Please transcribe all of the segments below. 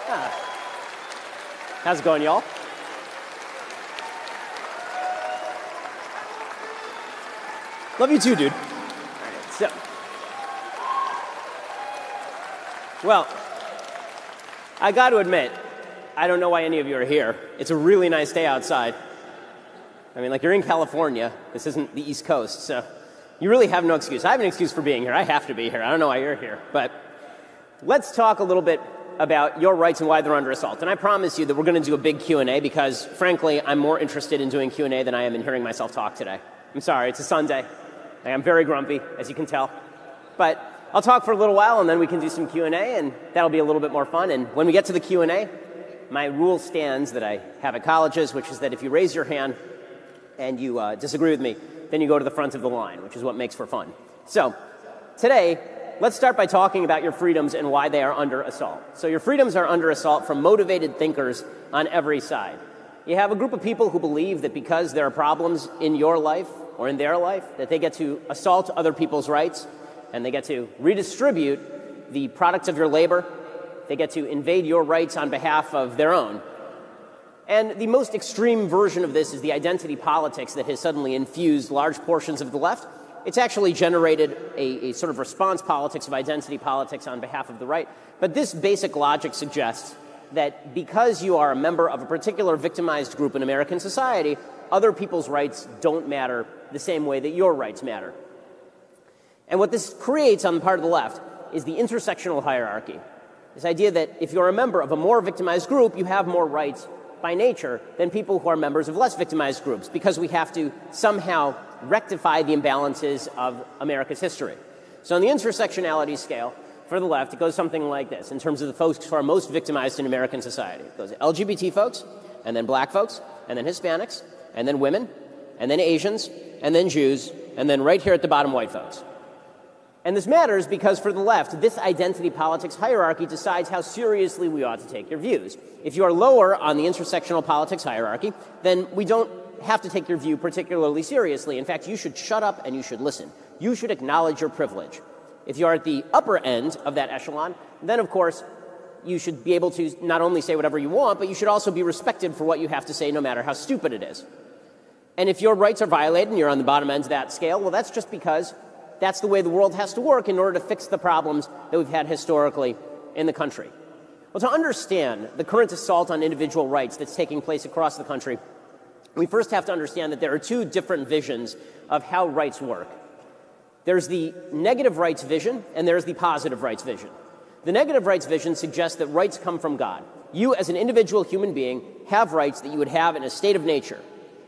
How's it going, y'all? Love you too, dude. All right, so, well, I got to admit, I don't know why any of you are here. It's a really nice day outside. I mean, like, you're in California. This isn't the East Coast, so you really have no excuse. I have an excuse for being here. I have to be here. I don't know why you're here. But let's talk a little bit about your rights and why they're under assault. And I promise you that we're going to do a big Q&A because, frankly, I'm more interested in doing Q&A than I am in hearing myself talk today. I'm sorry. It's a Sunday. I'm very grumpy, as you can tell. But I'll talk for a little while, and then we can do some Q&A, and that'll be a little bit more fun. And when we get to the Q&A, my rule stands that I have at colleges, which is that if you raise your hand and you disagree with me, then you go to the front of the line, which is what makes for fun. So today, let's start by talking about your freedoms and why they are under assault. So your freedoms are under assault from motivated thinkers on every side. You have a group of people who believe that because there are problems in your life or in their life, that they get to assault other people's rights, and they get to redistribute the products of your labor. They get to invade your rights on behalf of their own. And the most extreme version of this is the identity politics that has suddenly infused large portions of the left. It's actually generated a sort of response politics of identity politics on behalf of the right. But this basic logic suggests that because you are a member of a particular victimized group in American society, other people's rights don't matter the same way that your rights matter. And what this creates on the part of the left is the intersectional hierarchy. This idea that if you're a member of a more victimized group, you have more rights by nature than people who are members of less victimized groups, because we have to somehow rectify the imbalances of America's history. So on the intersectionality scale, for the left, it goes something like this in terms of the folks who are most victimized in American society. It goes LGBT folks, and then black folks, and then Hispanics, and then women, and then Asians, and then Jews, and then right here at the bottom, white folks. And this matters because for the left, this identity politics hierarchy decides how seriously we ought to take your views. If you are lower on the intersectional politics hierarchy, then we don't have to take your view particularly seriously. In fact, you should shut up and you should listen. You should acknowledge your privilege. If you are at the upper end of that echelon, then, of course, you should be able to not only say whatever you want, but you should also be respected for what you have to say, no matter how stupid it is. And if your rights are violated and you're on the bottom end of that scale, well, that's just because that's the way the world has to work in order to fix the problems that we've had historically in the country. Well, to understand the current assault on individual rights that's taking place across the country, we first have to understand that there are two different visions of how rights work. There's the negative rights vision, and there's the positive rights vision. The negative rights vision suggests that rights come from God. You, as an individual human being, have rights that you would have in a state of nature,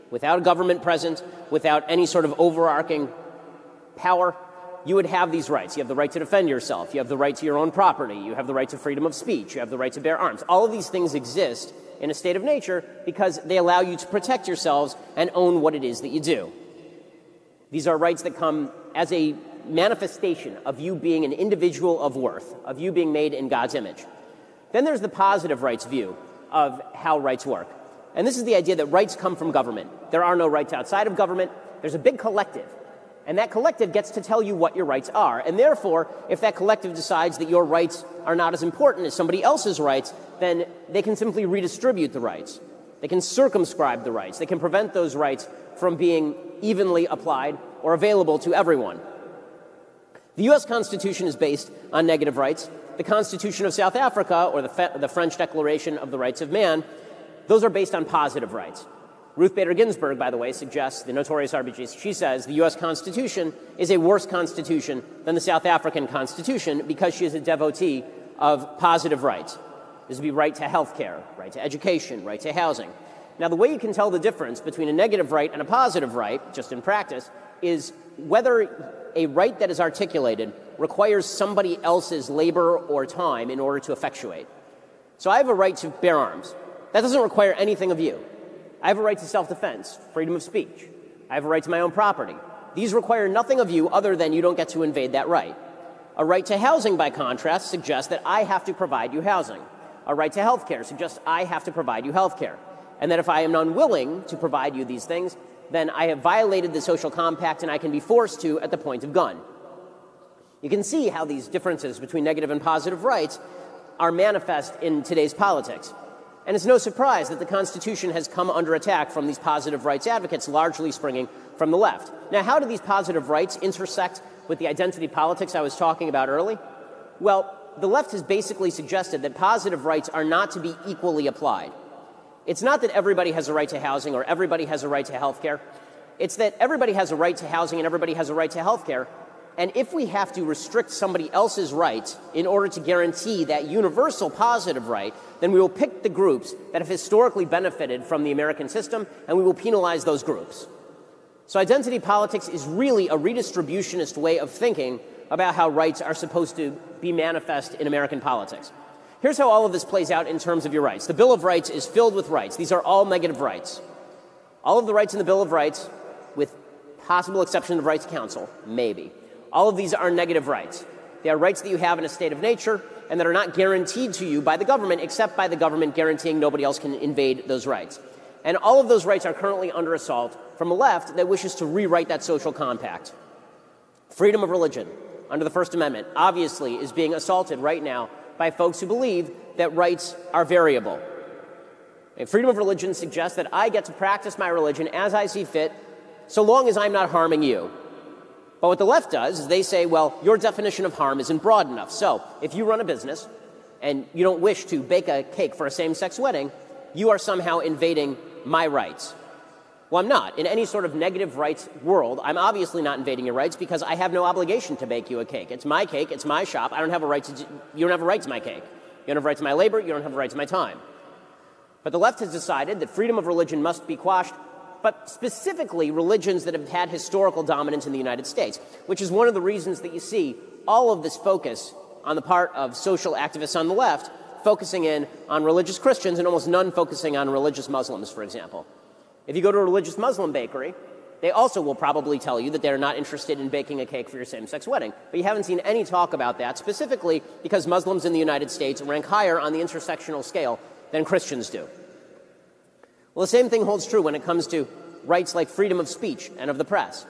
without a government present, without any sort of overarching power. You would have these rights. You have the right to defend yourself. You have the right to your own property. You have the right to freedom of speech. You have the right to bear arms. All of these things exist in a state of nature because they allow you to protect yourselves and own what it is that you do. These are rights that come as a manifestation of you being an individual of worth, of you being made in God's image. Then there's the positive rights view of how rights work. And this is the idea that rights come from government. There are no rights outside of government. There's a big collective. And that collective gets to tell you what your rights are. And therefore, if that collective decides that your rights are not as important as somebody else's rights, then they can simply redistribute the rights. They can circumscribe the rights. They can prevent those rights from being evenly applied or available to everyone. The U.S. Constitution is based on negative rights. The Constitution of South Africa, or the French Declaration of the Rights of Man, those are based on positive rights. Ruth Bader Ginsburg, by the way, suggests, the notorious RBG, she says the U.S. Constitution is a worse constitution than the South African Constitution because she is a devotee of positive rights. This would be right to health care, right to education, right to housing. Now, the way you can tell the difference between a negative right and a positive right, just in practice, is whether a right that is articulated requires somebody else's labor or time in order to effectuate. So I have a right to bear arms. That doesn't require anything of you. I have a right to self-defense, freedom of speech. I have a right to my own property. These require nothing of you other than you don't get to invade that right. A right to housing, by contrast, suggests that I have to provide you housing. A right to health care suggests I have to provide you health care. And that if I am unwilling to provide you these things, then I have violated the social compact and I can be forced to at the point of gun. You can see how these differences between negative and positive rights are manifest in today's politics. And it's no surprise that the Constitution has come under attack from these positive rights advocates, largely springing from the left. Now, how do these positive rights intersect with the identity politics I was talking about early? Well, the left has basically suggested that positive rights are not to be equally applied. It's not that everybody has a right to housing or everybody has a right to health care. It's that everybody has a right to housing and everybody has a right to health care. And if we have to restrict somebody else's rights in order to guarantee that universal positive right, then we will pick the groups that have historically benefited from the American system, and we will penalize those groups. So identity politics is really a redistributionist way of thinking about how rights are supposed to be manifest in American politics. Here's how all of this plays out in terms of your rights. The Bill of Rights is filled with rights. These are all negative rights. All of the rights in the Bill of Rights, with possible exception of right to counsel, maybe. All of these are negative rights. They are rights that you have in a state of nature and that are not guaranteed to you by the government, except by the government guaranteeing nobody else can invade those rights. And all of those rights are currently under assault from a left that wishes to rewrite that social compact. Freedom of religion, under the First Amendment, obviously is being assaulted right now by folks who believe that rights are variable. And freedom of religion suggests that I get to practice my religion as I see fit, so long as I'm not harming you. But what the left does is they say, well, your definition of harm isn't broad enough. So if you run a business and you don't wish to bake a cake for a same-sex wedding, you are somehow invading my rights. Well, I'm not. In any sort of negative rights world, I'm obviously not invading your rights because I have no obligation to bake you a cake. It's my cake. It's my shop. I don't have a right to you don't have a right to my cake. You don't have a right to my labor. You don't have a right to my time. But the left has decided that freedom of religion must be quashed, but specifically religions that have had historical dominance in the United States, which is one of the reasons that you see all of this focus on the part of social activists on the left focusing in on religious Christians and almost none focusing on religious Muslims, for example. If you go to a religious Muslim bakery, they also will probably tell you that they're not interested in baking a cake for your same-sex wedding. But you haven't seen any talk about that, specifically because Muslims in the United States rank higher on the intersectional scale than Christians do. Well, the same thing holds true when it comes to rights like freedom of speech and of the press.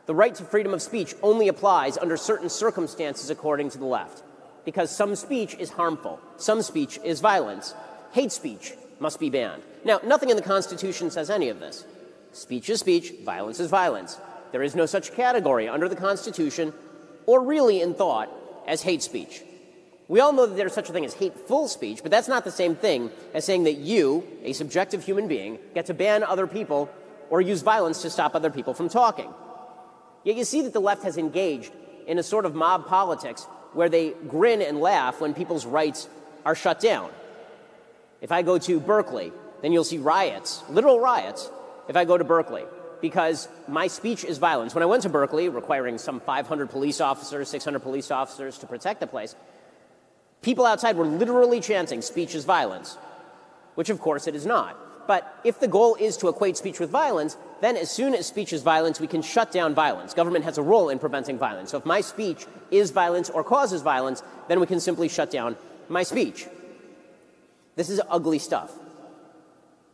The right to freedom of speech only applies under certain circumstances according to the left, because some speech is harmful, some speech is violence. Hate speech must be banned. Now, nothing in the Constitution says any of this. Speech is speech, violence is violence. There is no such category under the Constitution, or really in thought, as hate speech. We all know that there's such a thing as hateful speech, but that's not the same thing as saying that you, a subjective human being, get to ban other people or use violence to stop other people from talking. Yet you see that the left has engaged in a sort of mob politics where they grin and laugh when people's rights are shut down. If I go to Berkeley, then you'll see riots, literal riots, if I go to Berkeley, because my speech is violence. When I went to Berkeley, requiring some 500 police officers, 600 police officers to protect the place, people outside were literally chanting, speech is violence, which of course it is not. But if the goal is to equate speech with violence, then as soon as speech is violence, we can shut down violence. Government has a role in preventing violence. So if my speech is violence or causes violence, then we can simply shut down my speech. This is ugly stuff.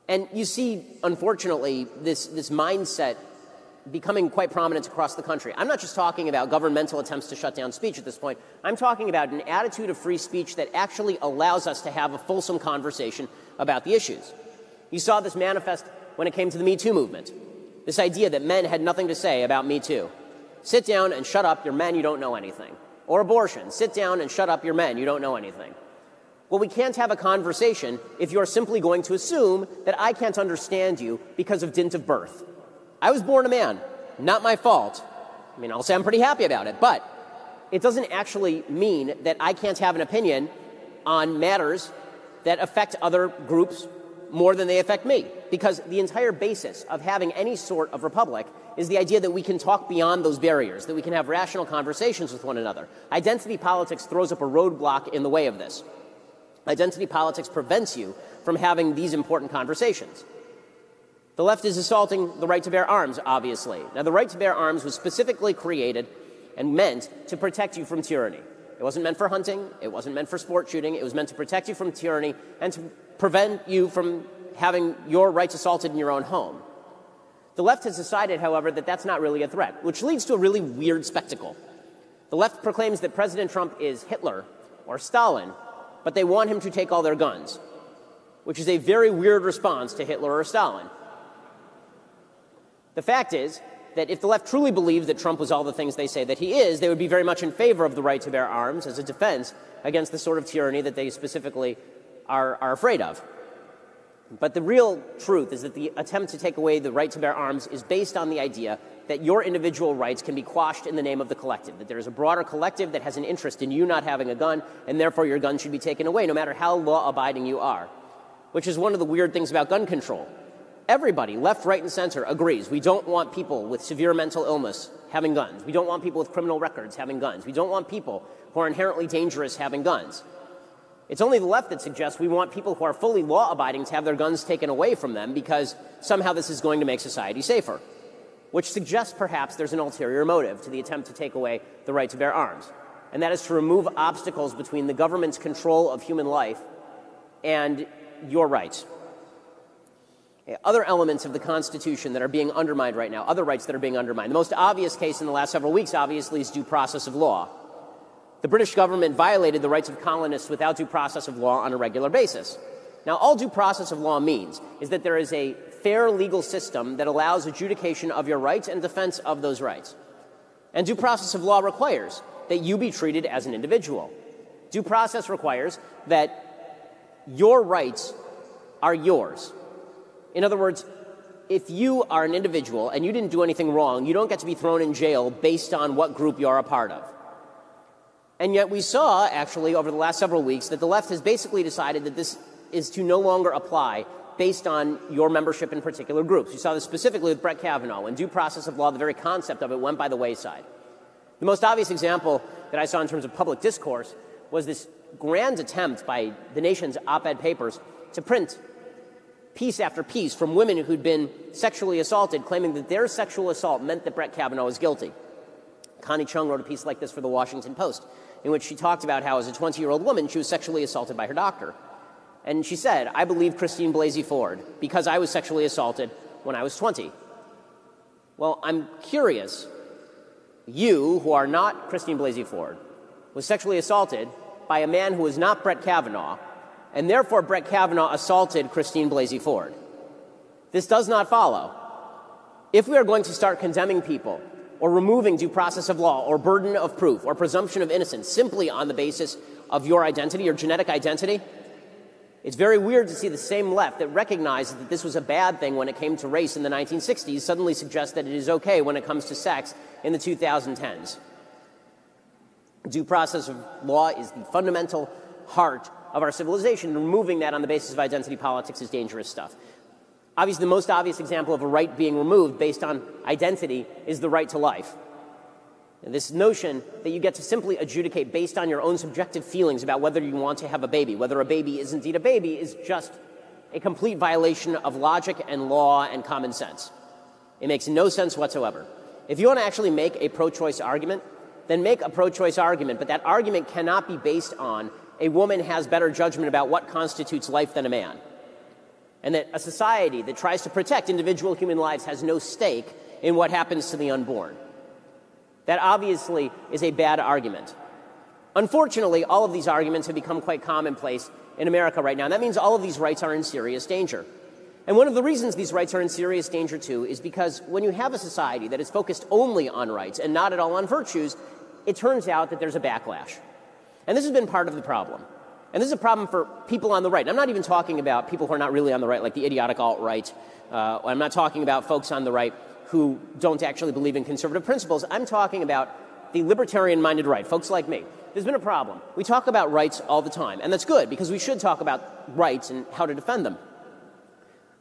And you see, unfortunately, this mindset becoming quite prominent across the country. I'm not just talking about governmental attempts to shut down speech at this point. I'm talking about an attitude of free speech that actually allows us to have a fulsome conversation about the issues. You saw this manifest when it came to the Me Too movement. This idea that men had nothing to say about Me Too. Sit down and shut up, you're men, you don't know anything. Or abortion. Sit down and shut up, you're men, you don't know anything. Well, we can't have a conversation if you're simply going to assume that I can't understand you because of dint of birth. I was born a man. Not my fault. I mean, I'll say I'm pretty happy about it, but it doesn't actually mean that I can't have an opinion on matters that affect other groups more than they affect me. Because the entire basis of having any sort of republic is the idea that we can talk beyond those barriers, that we can have rational conversations with one another. Identity politics throws up a roadblock in the way of this. Identity politics prevents you from having these important conversations. The left is assaulting the right to bear arms, obviously. Now, the right to bear arms was specifically created and meant to protect you from tyranny. It wasn't meant for hunting. It wasn't meant for sport shooting. It was meant to protect you from tyranny and to prevent you from having your rights assaulted in your own home. The left has decided, however, that that's not really a threat, which leads to a really weird spectacle. The left proclaims that President Trump is Hitler or Stalin, but they want him to take all their guns, which is a very weird response to Hitler or Stalin. The fact is that if the left truly believed that Trump was all the things they say that he is, they would be very much in favor of the right to bear arms as a defense against the sort of tyranny that they specifically are afraid of. But the real truth is that the attempt to take away the right to bear arms is based on the idea that your individual rights can be quashed in the name of the collective, that there is a broader collective that has an interest in you not having a gun, and therefore your gun should be taken away, no matter how law-abiding you are, which is one of the weird things about gun control. Everybody, left, right, and center, agrees. We don't want people with severe mental illness having guns. We don't want people with criminal records having guns. We don't want people who are inherently dangerous having guns. It's only the left that suggests we want people who are fully law-abiding to have their guns taken away from them because somehow this is going to make society safer, which suggests perhaps there's an ulterior motive to the attempt to take away the right to bear arms, and that is to remove obstacles between the government's control of human life and your rights. Other elements of the Constitution that are being undermined right now, other rights that are being undermined. The most obvious case in the last several weeks, obviously, is due process of law. The British government violated the rights of colonists without due process of law on a regular basis. Now, all due process of law means is that there is a fair legal system that allows adjudication of your rights and defense of those rights. And due process of law requires that you be treated as an individual. Due process requires that your rights are yours. In other words, if you are an individual and you didn't do anything wrong, you don't get to be thrown in jail based on what group you're a part of. And yet we saw, actually, over the last several weeks, that the left has basically decided that this is to no longer apply based on your membership in particular groups. You saw this specifically with Brett Kavanaugh. In due process of law, the very concept of it went by the wayside. The most obvious example that I saw in terms of public discourse was this grand attempt by the nation's op-ed papers to print piece after piece from women who'd been sexually assaulted, claiming that their sexual assault meant that Brett Kavanaugh was guilty. Connie Chung wrote a piece like this for the Washington Post, in which she talked about how, as a 20-year-old woman, she was sexually assaulted by her doctor. And she said, "I believe Christine Blasey Ford because I was sexually assaulted when I was 20. Well, I'm curious. You, who are not Christine Blasey Ford, was sexually assaulted by a man who was not Brett Kavanaugh, and therefore Brett Kavanaugh assaulted Christine Blasey Ford. This does not follow. If we are going to start condemning people or removing due process of law or burden of proof or presumption of innocence simply on the basis of your identity or genetic identity, it's very weird to see the same left that recognizes that this was a bad thing when it came to race in the 1960s suddenly suggest that it is okay when it comes to sex in the 2010s. Due process of law is the fundamental heart of our civilization. Removing that on the basis of identity politics is dangerous stuff. Obviously, the most obvious example of a right being removed based on identity is the right to life. And this notion that you get to simply adjudicate based on your own subjective feelings about whether you want to have a baby, whether a baby is indeed a baby, is just a complete violation of logic and law and common sense. It makes no sense whatsoever. If you want to actually make a pro-choice argument, then make a pro-choice argument, but that argument cannot be based on a woman has better judgment about what constitutes life than a man, and that a society that tries to protect individual human lives has no stake in what happens to the unborn. That obviously is a bad argument. Unfortunately, all of these arguments have become quite commonplace in America right now, and that means all of these rights are in serious danger. And one of the reasons these rights are in serious danger, too, is because when you have a society that is focused only on rights and not at all on virtues, it turns out that there's a backlash. And this has been part of the problem. And this is a problem for people on the right. And I'm not even talking about people who are not really on the right, like the idiotic alt-right. I'm not talking about folks on the right who don't actually believe in conservative principles. I'm talking about the libertarian-minded right, folks like me. There's been a problem. We talk about rights all the time, and that's good, because we should talk about rights and how to defend them.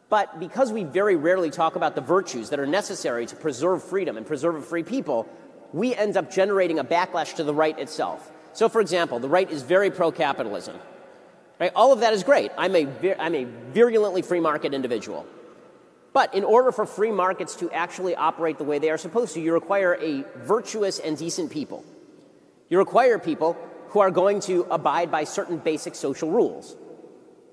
But because we very rarely talk about the virtues that are necessary to preserve freedom and preserve a free people, we end up generating a backlash to the right itself. So, for example, the right is very pro-capitalism. Right? All of that is great. I'm a virulently free market individual. But in order for free markets to actually operate the way they are supposed to, you require a virtuous and decent people. You require people who are going to abide by certain basic social rules.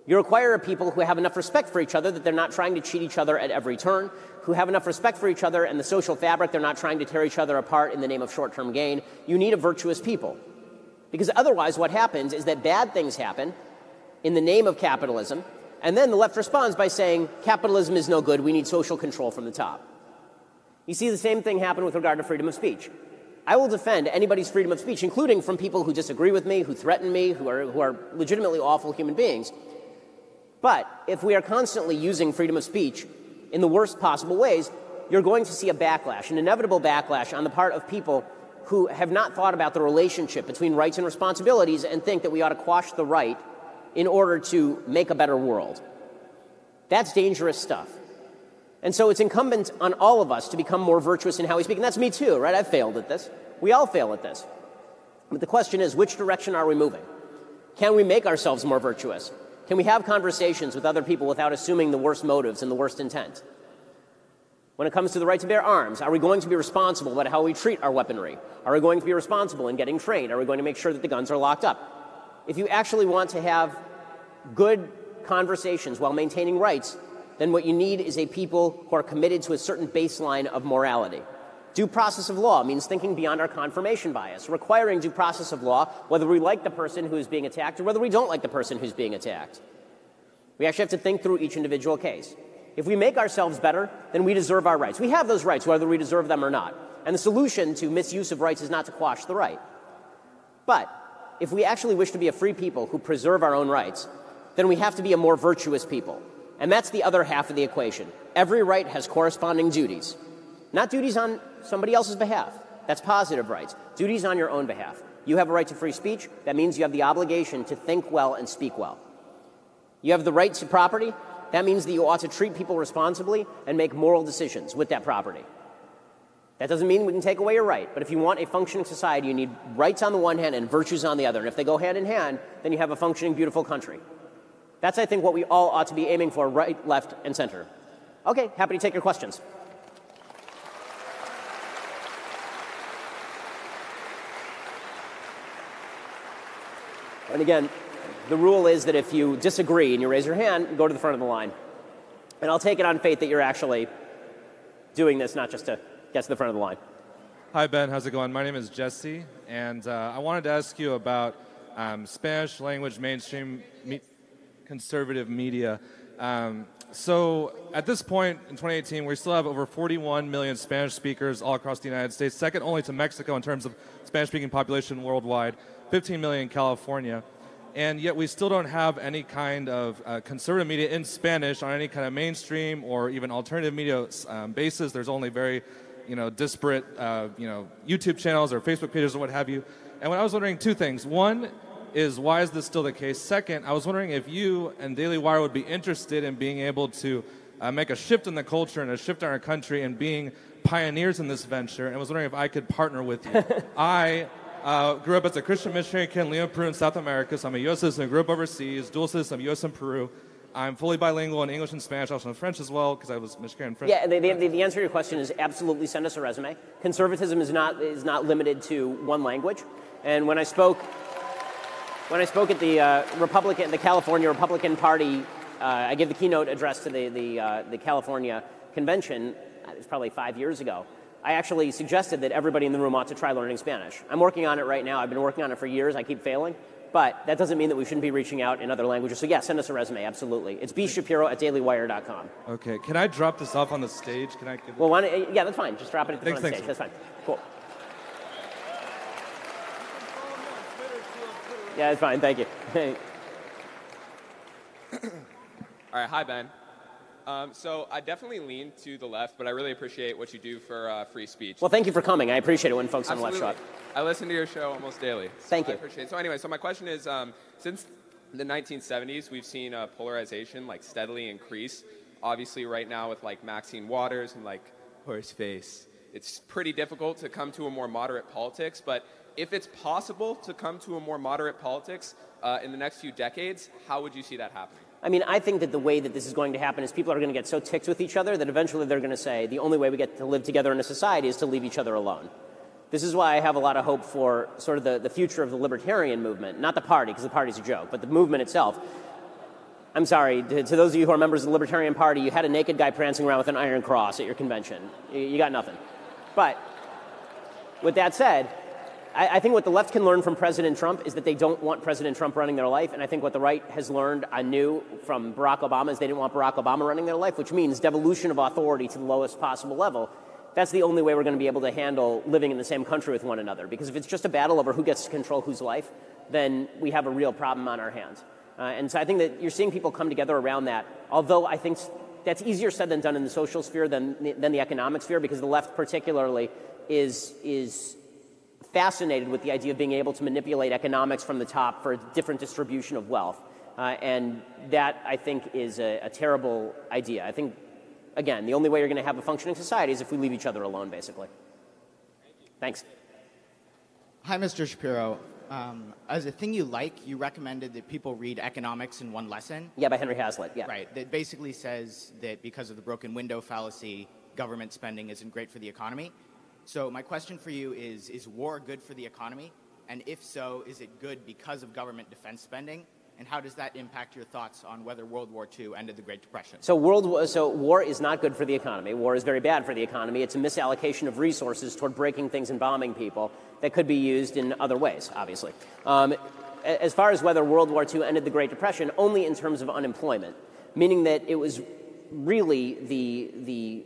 You require people who have enough respect for each other that they're not trying to cheat each other at every turn, who have enough respect for each other and the social fabric, they're not trying to tear each other apart in the name of short-term gain. You need a virtuous people. Because otherwise what happens is that bad things happen in the name of capitalism, and then the left responds by saying capitalism is no good, we need social control from the top. You see the same thing happen with regard to freedom of speech. I will defend anybody's freedom of speech, including from people who disagree with me, who threaten me, who are legitimately awful human beings. But if we are constantly using freedom of speech in the worst possible ways, you're going to see a backlash, an inevitable backlash on the part of people who have not thought about the relationship between rights and responsibilities and think that we ought to quash the right in order to make a better world. That's dangerous stuff. And so it's incumbent on all of us to become more virtuous in how we speak. And that's me too, right? I've failed at this. We all fail at this. But the question is, which direction are we moving? Can we make ourselves more virtuous? Can we have conversations with other people without assuming the worst motives and the worst intent? When it comes to the right to bear arms, are we going to be responsible about how we treat our weaponry? Are we going to be responsible in getting trained? Are we going to make sure that the guns are locked up? If you actually want to have good conversations while maintaining rights, then what you need is a people who are committed to a certain baseline of morality. Due process of law means thinking beyond our confirmation bias, requiring due process of law whether we like the person who is being attacked or whether we don't like the person who's being attacked. We actually have to think through each individual case. If we make ourselves better, then we deserve our rights. We have those rights whether we deserve them or not. And the solution to misuse of rights is not to quash the right. But if we actually wish to be a free people who preserve our own rights, then we have to be a more virtuous people. And that's the other half of the equation. Every right has corresponding duties. Not duties on somebody else's behalf. That's positive rights. Duties on your own behalf. You have a right to free speech. That means you have the obligation to think well and speak well. You have the right to property. That means that you ought to treat people responsibly and make moral decisions with that property. That doesn't mean we can take away your right, but if you want a functioning society, you need rights on the one hand and virtues on the other. And if they go hand in hand, then you have a functioning, beautiful country. That's, I think, what we all ought to be aiming for, right, left, and center. Okay, happy to take your questions. And again, the rule is that if you disagree and you raise your hand, go to the front of the line. And I'll take it on faith that you're actually doing this, not just to get to the front of the line. Hi, Ben. How's it going? My name is Jesse, and I wanted to ask you about Spanish language mainstream conservative media. So at this point in 2018, we still have over 41 million Spanish speakers all across the United States, second only to Mexico in terms of Spanish-speaking population worldwide, 15 million in California. And yet we still don't have any kind of conservative media in Spanish on any kind of mainstream or even alternative media basis. There's only very, disparate, YouTube channels or Facebook pages or what have you. And I was wondering two things. One is, why is this still the case? Second, I was wondering if you and Daily Wire would be interested in being able to make a shift in the culture and a shift in our country and being pioneers in this venture. And I was wondering if I could partner with you. I grew up as a Christian missionary kid in Lima, Peru in South America, so I'm a U.S. citizen, grew up overseas, dual citizen, I'm U.S. and Peru. I'm fully bilingual in English and Spanish, also in French as well, because I was Michigan and French. Yeah, the answer to your question is absolutely send us a resume. Conservatism is not limited to one language. And when I spoke at the California Republican Party, I gave the keynote address to the California convention. It was probably 5 years ago. I actually suggested that everybody in the room ought to try learning Spanish. I'm working on it right now. I've been working on it for years. I keep failing. But that doesn't mean that we shouldn't be reaching out in other languages. So yeah, send us a resume, absolutely. It's bshapiro@dailywire.com. Okay. Can I drop this off on the stage? Can I? Well, yeah, that's fine. Just drop it at the front of the stage. That's fine. Cool. Yeah, it's fine. Thank you. All right. Hi, Ben. So I definitely lean to the left, but I really appreciate what you do for free speech. Well, thank you for coming. I appreciate it when folks on the left show up. I listen to your show almost daily. So thank you. I appreciate it. So anyway, so my question is, since the 1970s, we've seen polarization steadily increase. Obviously, right now with Maxine Waters and Horseface, it's pretty difficult to come to a more moderate politics. But if it's possible to come to a more moderate politics in the next few decades, how would you see that happening? I mean, I think that the way that this is going to happen is people are going to get so ticked with each other that eventually they're going to say the only way we get to live together in a society is to leave each other alone. This is why I have a lot of hope for sort of the future of the libertarian movement, not the party, because the party's a joke, but the movement itself. I'm sorry, to those of you who are members of the Libertarian Party, you had a naked guy prancing around with an iron cross at your convention. You got nothing. But with that said, I think what the left can learn from President Trump is that they don't want President Trump running their life, and I think what the right has learned anew from Barack Obama is they didn't want Barack Obama running their life, which means devolution of authority to the lowest possible level. That's the only way we're going to be able to handle living in the same country with one another, because if it's just a battle over who gets to control whose life, then we have a real problem on our hands. And so I think that you're seeing people come together around that, although I think that's easier said than done in the social sphere than the economic sphere, because the left particularly is fascinated with the idea of being able to manipulate economics from the top for a different distribution of wealth. And that, I think, is a terrible idea. I think, again, the only way you're going to have a functioning society is if we leave each other alone, basically. Thanks. Hi, Mr. Shapiro. As a thing you like, you recommended that people read Economics in One Lesson. Yeah, by Henry Hazlitt, yeah. Right, that basically says that because of the broken window fallacy, government spending isn't great for the economy. So my question for you is war good for the economy? And if so, is it good because of government defense spending? And how does that impact your thoughts on whether World War II ended the Great Depression? So war is not good for the economy. War is very bad for the economy. It's a misallocation of resources toward breaking things and bombing people that could be used in other ways, obviously. As far as whether World War II ended the Great Depression, only in terms of unemployment, meaning that it was really the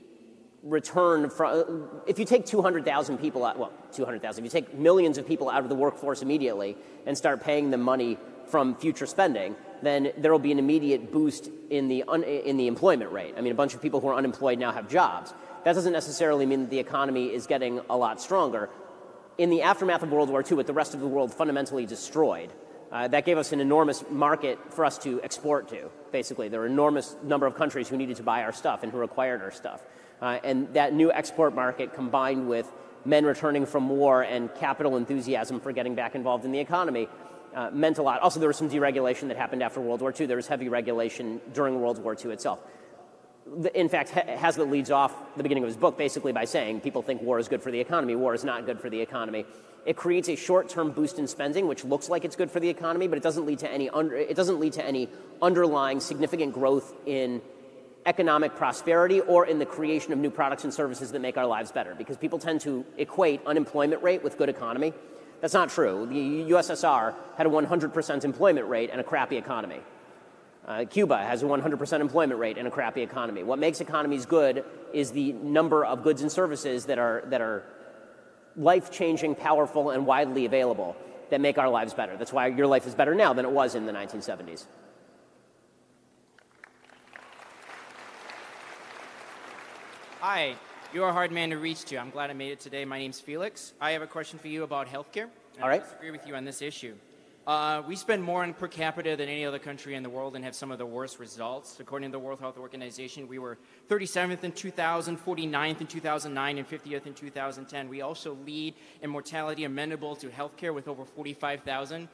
return from, if you take 200,000 people out, well, 200,000, if you take millions of people out of the workforce immediately and start paying them money from future spending, then there will be an immediate boost in the employment rate. I mean, a bunch of people who are unemployed now have jobs. That doesn't necessarily mean that the economy is getting a lot stronger. In the aftermath of World War II, with the rest of the world fundamentally destroyed, that gave us an enormous market for us to export to, basically. There were an enormous number of countries who needed to buy our stuff and who required our stuff. And that new export market, combined with men returning from war and capital enthusiasm for getting back involved in the economy, meant a lot. Also, there was some deregulation that happened after World War II. There was heavy regulation during World War II itself. In fact, Hazlitt leads off the beginning of his book basically by saying people think war is good for the economy. War is not good for the economy. It creates a short-term boost in spending, which looks like it's good for the economy, but it doesn't lead to any underlying significant growth in economic prosperity or in the creation of new products and services that make our lives better, because people tend to equate unemployment rate with good economy. That's not true. The USSR had a 100% employment rate and a crappy economy. Cuba has a 100% employment rate and a crappy economy. What makes economies good is the number of goods and services that are life-changing, powerful, and widely available that make our lives better. That's why your life is better now than it was in the 1970s. Hi, you're a hard man to reach to. I'm glad I made it today. My name's Felix. I have a question for you about healthcare. All right. I disagree with you on this issue. We spend more on per capita than any other country in the world and have some of the worst results. According to the World Health Organization, we were 37th in 2000, 49th in 2009, and 50th in 2010. We also lead in mortality amenable to healthcare with over 45,000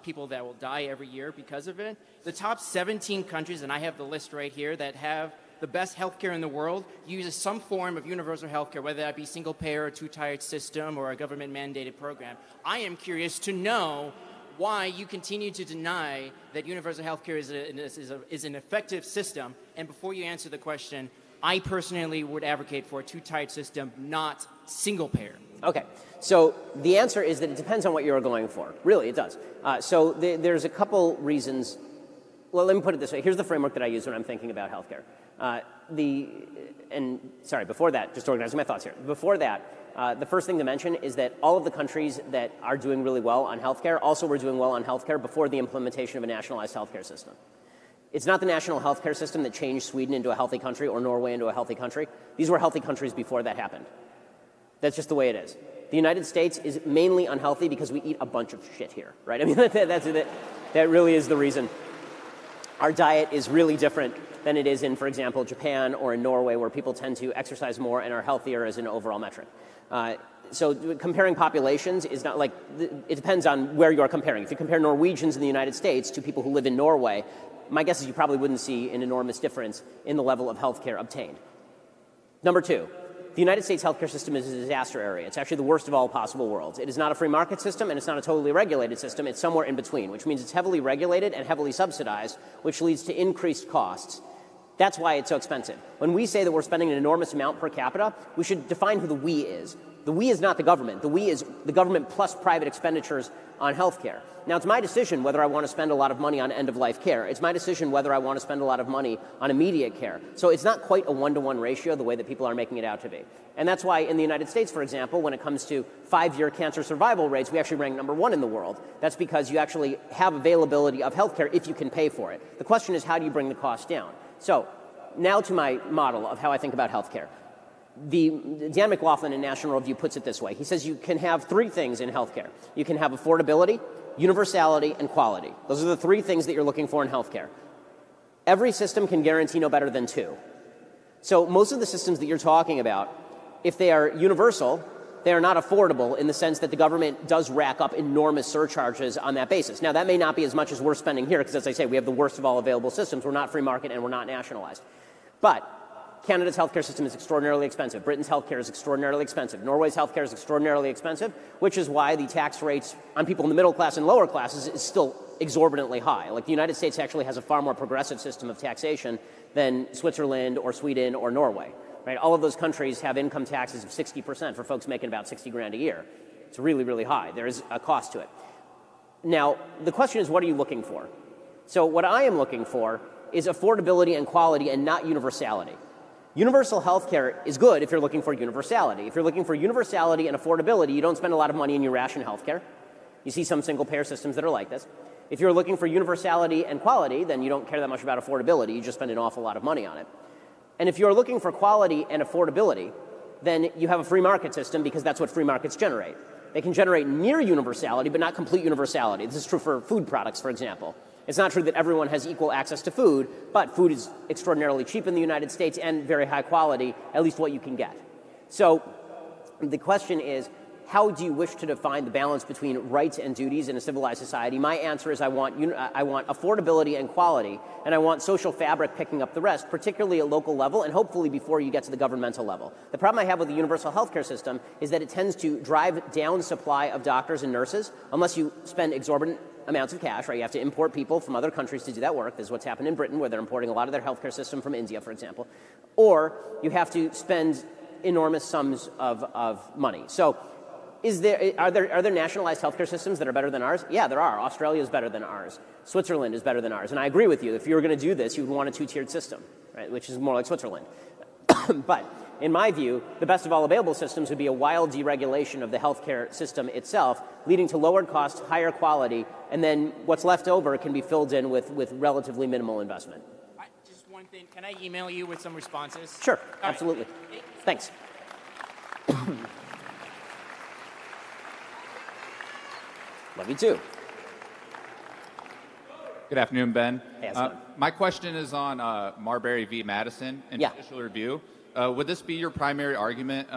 people that will die every year because of it. The top 17 countries, and I have the list right here, that have the best healthcare in the world uses some form of universal healthcare, whether that be single-payer or two-tiered system or a government-mandated program. I am curious to know why you continue to deny that universal healthcare is an effective system. And before you answer the question, I personally would advocate for a two-tiered system, not single-payer. Okay, so the answer is that it depends on what you're going for. Really, it does. So there's a couple reasons. Well, let me put it this way. Here's the framework that I use when I'm thinking about healthcare. Before that, just organizing my thoughts here. Before that, the first thing to mention is that all of the countries that are doing really well on healthcare also were doing well on healthcare before the implementation of a nationalized healthcare system. It's not the national healthcare system that changed Sweden into a healthy country or Norway into a healthy country. These were healthy countries before that happened. That's just the way it is. The United States is mainly unhealthy because we eat a bunch of shit here, right? I mean, that really is the reason. Our diet is really different than it is in, for example, Japan or in Norway, where people tend to exercise more and are healthier as an overall metric. So comparing populations is not like, it depends on where you're comparing. If you compare Norwegians in the United States to people who live in Norway, my guess is you probably wouldn't see an enormous difference in the level of healthcare obtained. Number two, the United States healthcare system is a disaster area. It's actually the worst of all possible worlds. It is not a free market system, and it's not a totally regulated system. It's somewhere in between, which means it's heavily regulated and heavily subsidized, which leads to increased costs. That's why it's so expensive. When we say that we're spending an enormous amount per capita, we should define who the we is. The we is not the government. The we is the government plus private expenditures on healthcare. Now, it's my decision whether I want to spend a lot of money on end-of-life care. It's my decision whether I want to spend a lot of money on immediate care. So it's not quite a one-to-one ratio the way that people are making it out to be. And that's why in the United States, for example, when it comes to 5-year cancer survival rates, we actually rank #1 in the world. That's because you actually have availability of healthcare if you can pay for it. The question is, how do you bring the cost down? So now to my model of how I think about healthcare. Dan McLaughlin in National Review puts it this way. He says you can have 3 things in healthcare. You can have affordability, universality, and quality. Those are the 3 things that you're looking for in healthcare. Every system can guarantee no better than 2. So most of the systems that you're talking about, if they are universal, they are not affordable in the sense that the government does rack up enormous surcharges on that basis. Now, that may not be as much as we're spending here, because as I say, we have the worst of all available systems. We're not free market and we're not nationalized. But Canada's healthcare system is extraordinarily expensive. Britain's healthcare is extraordinarily expensive. Norway's healthcare is extraordinarily expensive, which is why the tax rates on people in the middle class and lower classes is still exorbitantly high. Like, the United States actually has a far more progressive system of taxation than Switzerland or Sweden or Norway. Right? All of those countries have income taxes of 60% for folks making about 60 grand a year. It's really, really high. There is a cost to it. Now, the question is, what are you looking for? So what I am looking for is affordability and quality and not universality. Universal health care is good if you're looking for universality. If you're looking for universality and affordability, you don't spend a lot of money in your ration health care. You see some single-payer systems that are like this. If you're looking for universality and quality, then you don't care that much about affordability. You just spend an awful lot of money on it. And if you're looking for quality and affordability, then you have a free market system, because that's what free markets generate. They can generate near universality, but not complete universality. This is true for food products, for example. It's not true that everyone has equal access to food, but food is extraordinarily cheap in the United States and very high quality, at least what you can get. So the question is, how do you wish to define the balance between rights and duties in a civilized society? My answer is I want affordability and quality, and I want social fabric picking up the rest, particularly at local level and hopefully before you get to the governmental level. The problem I have with the universal healthcare system is that it tends to drive down supply of doctors and nurses unless you spend exorbitant amounts of cash, right? You have to import people from other countries to do that work. This is what's happened in Britain, where they're importing a lot of their healthcare system from India, for example. Or you have to spend enormous sums of money. So are there nationalized healthcare systems that are better than ours? Yeah, there are. Australia is better than ours. Switzerland is better than ours. And I agree with you. If you were going to do this, you would want a 2-tiered system, right? Which is more like Switzerland. But in my view, the best of all available systems would be a wild deregulation of the healthcare system itself, leading to lowered costs, higher quality, and then what's left over can be filled in with relatively minimal investment. Just one thing. Can I email you with some responses? Sure, absolutely. Right. Thanks. Love you too. Good afternoon, Ben. Hey, my question is on Marbury v. Madison and judicial review. Would this be your primary argument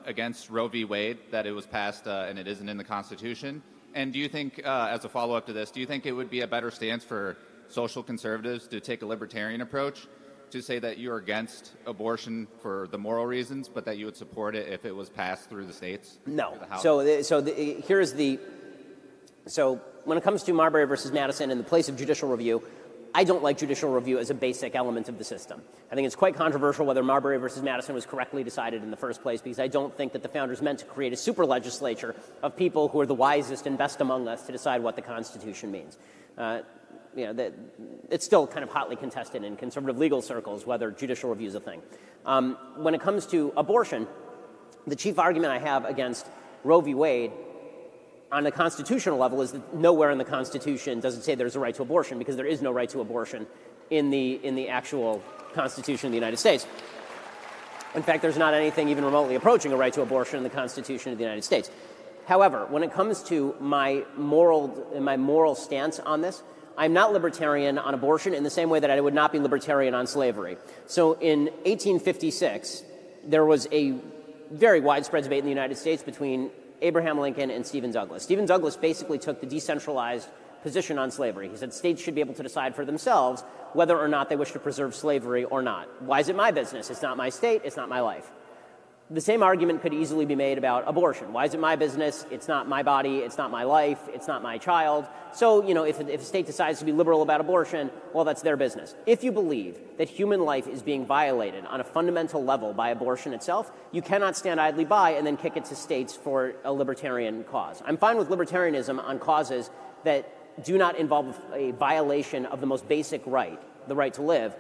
against Roe v. Wade, that it was passed and it isn't in the Constitution? And do you think, as a follow-up to this, do you think it would be a better stance for social conservatives to take a libertarian approach, to say that you're against abortion for the moral reasons, but that you would support it if it was passed through the states? No. So when it comes to Marbury versus Madison and the place of judicial review, I don't like judicial review as a basic element of the system. I think it's quite controversial whether Marbury versus Madison was correctly decided in the first place, because I don't think that the founders meant to create a super legislature of people who are the wisest and best among us to decide what the Constitution means. It's still kind of hotly contested in conservative legal circles whether judicial review is a thing. When it comes to abortion, the chief argument I have against Roe v. Wade on the constitutional level is that nowhere in the Constitution does it say there's a right to abortion, because there is no right to abortion in the actual Constitution of the United States. In fact, there's not anything even remotely approaching a right to abortion in the Constitution of the United States. However, when it comes to my moral stance on this, I'm not libertarian on abortion in the same way that I would not be libertarian on slavery. So in 1856, there was a very widespread debate in the United States between Abraham Lincoln and Stephen Douglas. Stephen Douglas basically took the decentralized position on slavery. He said states should be able to decide for themselves whether or not they wish to preserve slavery or not. Why is it my business? It's not my state. It's not my life. The same argument could easily be made about abortion. Why is it my business? It's not my body. It's not my life. It's not my child. So, if a state decides to be liberal about abortion, well, that's their business. If you believe that human life is being violated on a fundamental level by abortion itself, you cannot stand idly by and then kick it to states for a libertarian cause. I'm fine with libertarianism on causes that do not involve a violation of the most basic right, the right to live.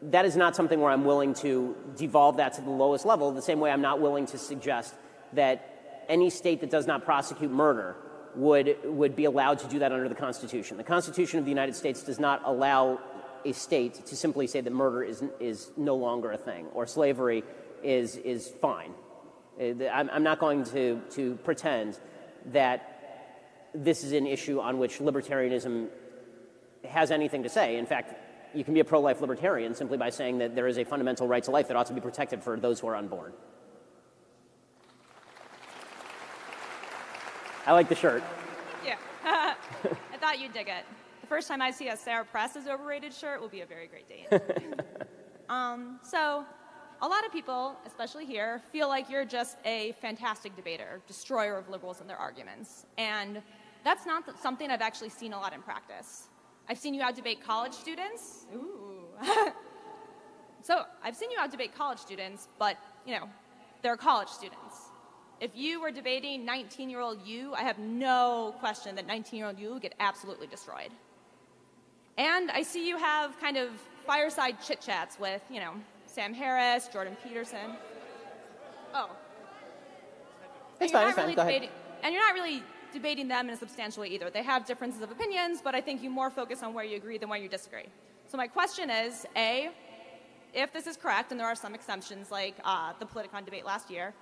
That is not something where I'm willing to devolve that to the lowest level, the same way I'm not willing to suggest that any state that does not prosecute murder would be allowed to do that under the Constitution. The Constitution of the United States does not allow a state to simply say that murder is no longer a thing, or slavery is fine. I'm not going to pretend that this is an issue on which libertarianism has anything to say. In fact, you can be a pro-life libertarian simply by saying that there is a fundamental right to life that ought to be protected for those who are unborn. I like the shirt. Yeah. I thought you'd dig it. The first time I see a Sarah Press is overrated shirt will be a very great day. So a lot of people, especially here, feel like you're just a fantastic debater, destroyer of liberals and their arguments. And that's not something I've actually seen a lot in practice. I've seen you out-debate college students. Ooh. So I've seen you out-debate college students, but, they're college students. If you were debating 19-year-old you, I have no question that 19-year-old you would get absolutely destroyed. And I see you have kind of fireside chit-chats with, Sam Harris, Jordan Peterson. Oh. It's fine, Go ahead. And you're not really debating them in a substantial way either. They have differences of opinions, but I think you more focus on where you agree than where you disagree. So my question is, A, if this is correct, and there are some exceptions like the Politicon debate last year,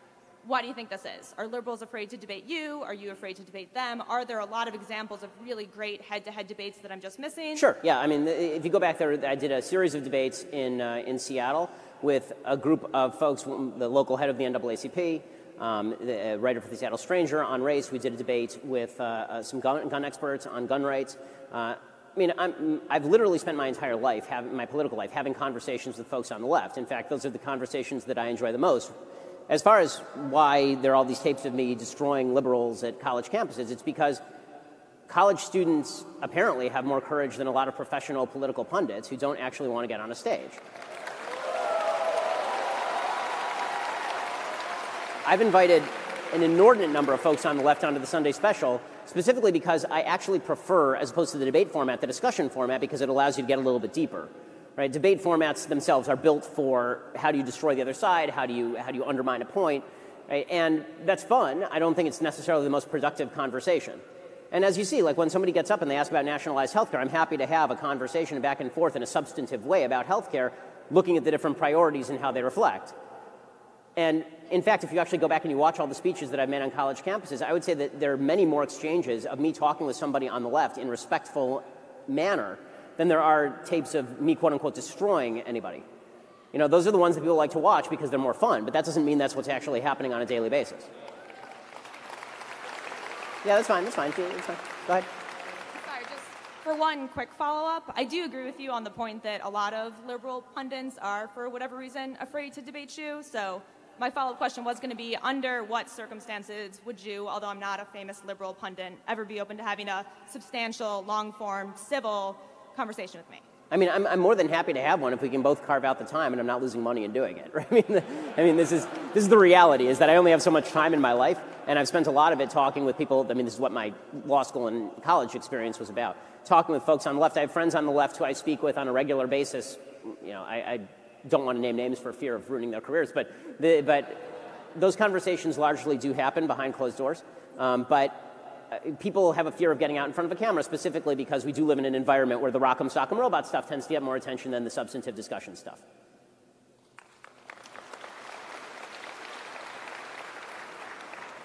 why do you think this is? Are liberals afraid to debate you? Are you afraid to debate them? Are there a lot of examples of really great head-to-head debates that I'm just missing? Sure, yeah. I mean, if you go back there, I did a series of debates in Seattle with a group of folks, the local head of the NAACP, the writer for the Seattle Stranger on race. We did a debate with some gun experts on gun rights. I've literally spent my entire life, my political life, having conversations with folks on the left. In fact, those are the conversations that I enjoy the most. As far as why there are all these tapes of me destroying liberals at college campuses, it's because college students apparently have more courage than a lot of professional political pundits who don't actually want to get on a stage. I've invited an inordinate number of folks on the left onto the Sunday special, specifically because I actually prefer, as opposed to the debate format, the discussion format, because it allows you to get a little bit deeper. Right? Debate formats themselves are built for how do you destroy the other side, how do you undermine a point, right? And that's fun. I don't think it's necessarily the most productive conversation. And as you see, like when somebody gets up and they ask about nationalized healthcare, I'm happy to have a conversation back and forth in a substantive way about healthcare, looking at the different priorities and how they reflect. And in fact, if you actually go back and you watch all the speeches that I've made on college campuses, I would say that there are many more exchanges of me talking with somebody on the left in a respectful manner than there are tapes of me, quote-unquote, destroying anybody. Those are the ones that people like to watch because they're more fun, but that doesn't mean that's what's actually happening on a daily basis. Yeah, that's fine. It's fine. Go ahead. Sorry, just for one quick follow-up, I do agree with you on the point that a lot of liberal pundits are, for whatever reason, afraid to debate you. So my follow-up question was going to be, under what circumstances would you, although I'm not a famous liberal pundit, ever be open to having a substantial, long-form, civil conversation with me? I'm more than happy to have one if we can both carve out the time and I'm not losing money in doing it. Right? This is the reality, is that I only have so much time in my life, and I've spent a lot of it talking with people. This is what my law school and college experience was about, talking with folks on the left. I have friends on the left who I speak with on a regular basis. I don't want to name names for fear of ruining their careers, but those conversations largely do happen behind closed doors. But people have a fear of getting out in front of a camera, specifically because we do live in an environment where the rock'em sock'em robot stuff tends to get more attention than the substantive discussion stuff.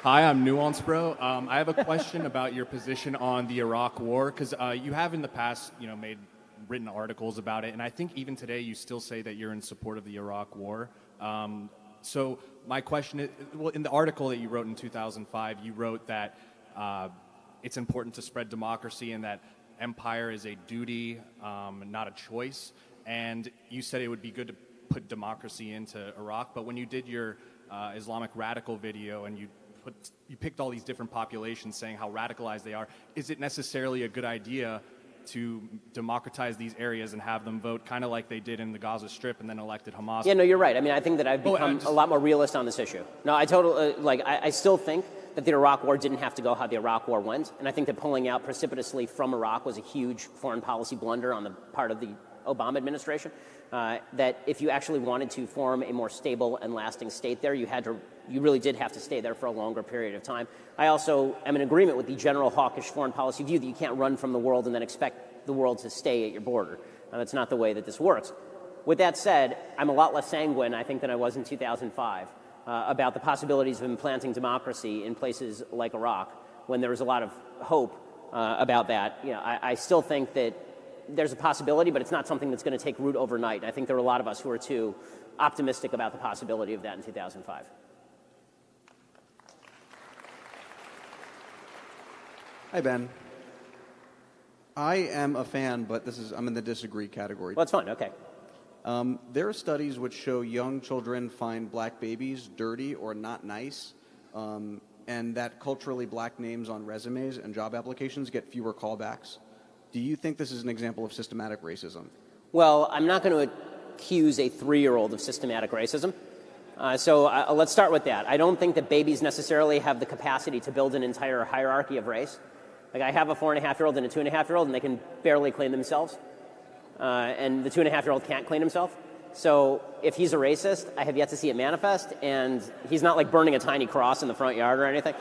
Hi, I'm Nuance Bro. I have a question about your position on the Iraq War, because you have in the past, made written articles about it, and I think even today you still say that you're in support of the Iraq War. So my question is, well, in the article that you wrote in 2005, you wrote that it's important to spread democracy and that empire is a duty, not a choice. And you said it would be good to put democracy into Iraq. But when you did your Islamic radical video and you picked all these different populations saying how radicalized they are, is it necessarily a good idea to democratize these areas and have them vote kind of like they did in the Gaza Strip and then elected Hamas? Yeah, no, you're right. I mean, I think that I've become a lot more realist on this issue. No, I totally, I still think that the Iraq War didn't have to go how the Iraq War went, and I think that pulling out precipitously from Iraq was a huge foreign policy blunder on the part of the Obama administration. That if you actually wanted to form a more stable and lasting state there, you really did have to stay there for a longer period of time. I also am in agreement with the general hawkish foreign policy view that you can't run from the world and then expect the world to stay at your border. That's not the way that this works. With that said, I'm a lot less sanguine, I think, than I was in 2005 about the possibilities of implanting democracy in places like Iraq, when there was a lot of hope about that. I still think that there's a possibility, but it's not something that's going to take root overnight. I think there are a lot of us who are too optimistic about the possibility of that in 2005. Hi, Ben. I am a fan, but I'm in the disagree category. Well, that's fine. Okay. There are studies which show young children find black babies dirty or not nice, and that culturally black names on resumes and job applications get fewer callbacks. Do you think this is an example of systematic racism? Well, I'm not going to accuse a 3-year-old of systematic racism. So let's start with that. I don't think that babies necessarily have the capacity to build an entire hierarchy of race. Like, I have a 4.5-year-old and a 2.5-year-old, and they can barely clean themselves. And the 2.5-year-old can't clean himself. So if he's a racist, I have yet to see it manifest, and he's not like burning a tiny cross in the front yard or anything.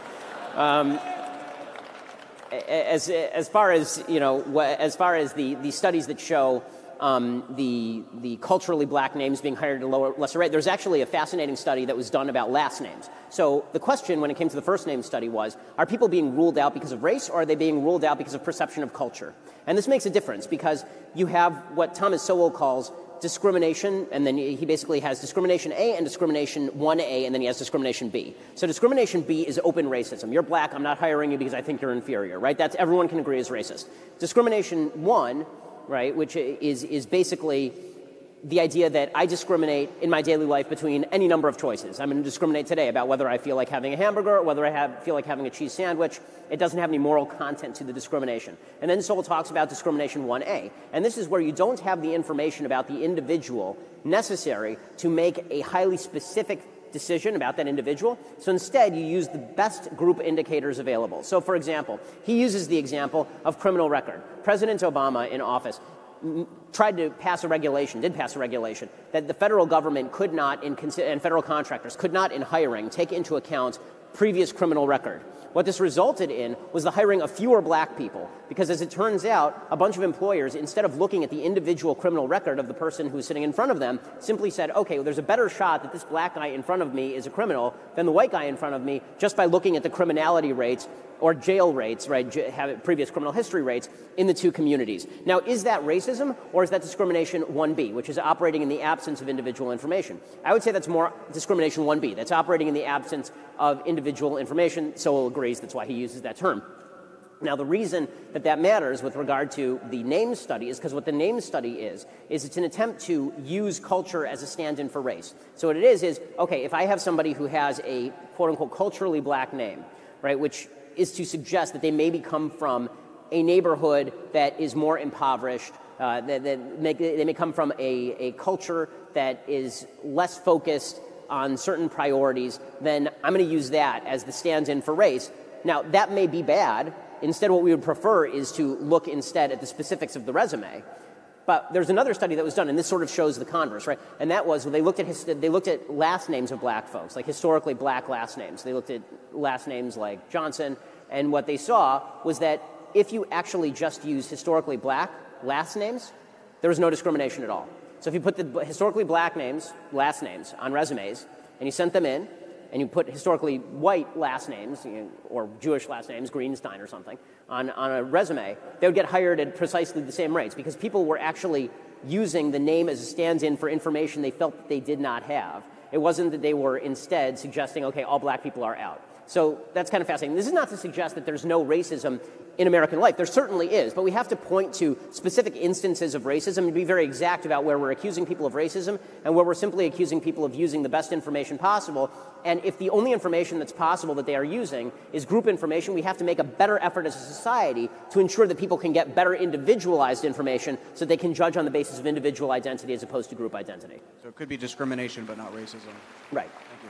As far as the studies that show the culturally black names being hired at a lesser rate, there's actually a fascinating study that was done about last names. So the question when it came to the first name study was, are people being ruled out because of race, or are they being ruled out because of perception of culture? And this makes a difference because you have what Thomas Sowell calls discrimination, and then he basically has discrimination A and discrimination 1A, and then he has discrimination B. So discrimination B is open racism. You're black, I'm not hiring you because I think you're inferior, right? That's, everyone can agree, is racist. Discrimination 1, right, which is basically the idea that I discriminate in my daily life between any number of choices. I'm going to discriminate today about whether I feel like having a hamburger or whether I feel like having a cheese sandwich. It doesn't have any moral content to the discrimination. And then Sowell talks about discrimination 1A. And this is where you don't have the information about the individual necessary to make a highly specific decision about that individual. So instead, you use the best group indicators available. So, for example, he uses the example of criminal record. President Obama in office did pass a regulation that the federal government could not, and federal contractors could not, in hiring, take into account previous criminal record. What this resulted in was the hiring of fewer black people, because as it turns out, a bunch of employers, instead of looking at the individual criminal record of the person who's sitting in front of them, simply said, okay, well, there's a better shot that this black guy in front of me is a criminal than the white guy in front of me, just by looking at the criminality rates or jail rates, right, previous criminal history rates in the two communities. Now, is that racism, or is that discrimination 1B, which is operating in the absence of individual information? I would say that's more discrimination 1B. That's operating in the absence of individual information. Sowell agrees. That's why he uses that term. Now, the reason that matters with regard to the name study is because what the name study is it's an attempt to use culture as a stand-in for race. So what it is, okay, if I have somebody who has a quote-unquote culturally black name, right, which is to suggest that they maybe come from a neighborhood that is more impoverished, they may come from a culture that is less focused on certain priorities, then I'm going to use that as the stand-in for race. Now, that may be bad. Instead, what we would prefer is to look instead at the specifics of the resume. But there's another study that was done, and this sort of shows the converse, right? And that was when they looked at last names of black folks, like historically black last names. They looked at last names like Johnson, and what they saw was that if you actually just use historically black last names, there was no discrimination at all. So if you put the historically black names, last names, on resumes, and you sent them in, and you put historically white last names, or Jewish last names, Greenstein or something, on a resume, they would get hired at precisely the same rates, because people were actually using the name as a stand-in for information they felt that they did not have. It wasn't that they were instead suggesting, okay, all black people are out. So that's kind of fascinating. This is not to suggest that there's no racism in American life. There certainly is, but we have to point to specific instances of racism and be very exact about where we're accusing people of racism and where we're simply accusing people of using the best information possible. And if the only information that's possible that they are using is group information, we have to make a better effort as a society to ensure that people can get better individualized information so they can judge on the basis of individual identity as opposed to group identity. So it could be discrimination, but not racism. Right. Thank you.